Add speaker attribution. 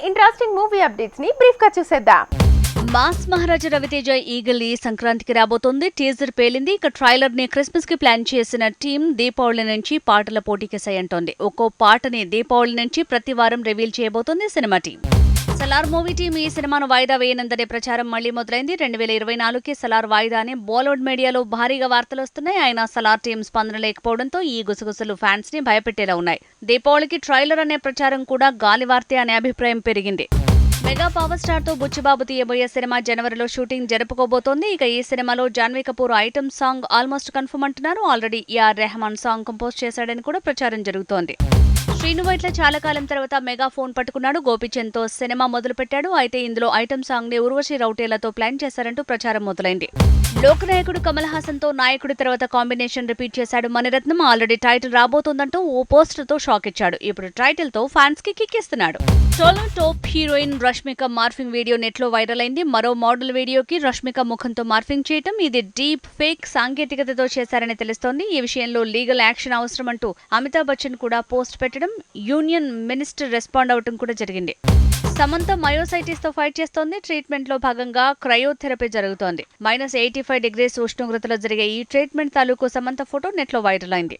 Speaker 1: Interesting movie updates ని brief గా చూసేద్దాం.
Speaker 2: మాస్ మహారాజా రవితేజ ఈగల్ ఈ సంక్రాంతికి రాబోతోంది. టీజర్ పేలింది. ఇక ట్రైలర్ ని క్రిస్మస్ కి ప్లాన్ చేసిన టీం దీపావళి నుంచి పాటల పోటీకి సై అంటోంది. ఒక్కో పాటని దీపావళి నుంచి ప్రతి వారం రివీల్ చేయబోతోంది cinema team. Salaar movie team ఈ సినిమాను వాయిదా వేయనందనే ప్రచారం మళ్లీ మొదలైంది. 2024కి సలార్ వాయిదా అని బాలీవుడ్ మీడియాలో భారీగా వార్తలు వస్తున్నాయి. అయినా సలార్ టీం స్పందన లేకపోవడంతో ఈ గుసగుసలు ఫ్యాన్స్ ని భయపెట్టేలా ఉన్నాయి. దీపావళికి ట్రైలర్ అనే ప్రచారం కూడా గాలివార్తే అనే అభిప్రాయం పెరిగింది. మెగా పవర్ స్టార్ తో బుచ్చిబాబు తీయబోయే సినిమా జనవరిలో షూటింగ్ జరుపుకోబోతోంది. ఇక ఈ సినిమాలో Janhvi Kapoor item song almost confirm అంటున్నారు. Already A R Rahman song compose చేశాడని కూడా ప్రచారం జరుగుతోంది. శ్రీను వైట్ల చాలా కాలం తర్వాత మెగా ఫోన్ పట్టుకున్నాడు. గోపీచంద్ తో సినిమా మొదలుపెట్టాడు. అయితే ఇందులో ఐటమ్ సాంగ్ ని ఉర్వశి రౌటేలతో ప్లాన్ చేశారంటూ ప్రచారం మొదలైంది. లోకనాయకుడు కమల్ హాసన్ తో నాయకుడి తర్వాత కాంబినేషన్ రిపీట్ చేశాడు మణిరత్నం. ఆల్రెడీ టైటిల్ రాబోతోందంటూ ఓ పోస్టర్ తో షాక్ ఇచ్చాడు. ఇప్పుడు టైటిల్ తో ఫ్యాన్స్ కి కిక్ ఇస్తున్నాడు. Solo top heroine Rashmika morphing video net లో వైరల్ అయింది. మరో మోడల్ వీడియోకి రష్మిక ముఖంతో మార్ఫింగ్ చేయటం, ఇది డీప్ ఫేక్ సాంకేతికతతో చేశారని తెలుస్తోంది. ఈ విషయంలో లీగల్ యాక్షన్ అవసరం అంటూ అమితాబ్ బచ్చన్ కూడా పోస్ట్ పెట్టడం, యూనియన్ మినిస్టర్ రెస్పాండ్ అవటం కూడా జరిగింది. సమంత మయోసైటిస్ తో ఫైట్ చేస్తోంది. ట్రీట్మెంట్ లో భాగంగా క్రయోథెరపీ జరుగుతోంది. -85 degrees ఉష్ణోగ్రతలో జరిగే ఈ ట్రీట్మెంట్ తాలూకు సమంత ఫోటో నెట్ లో వైరల్ అయింది.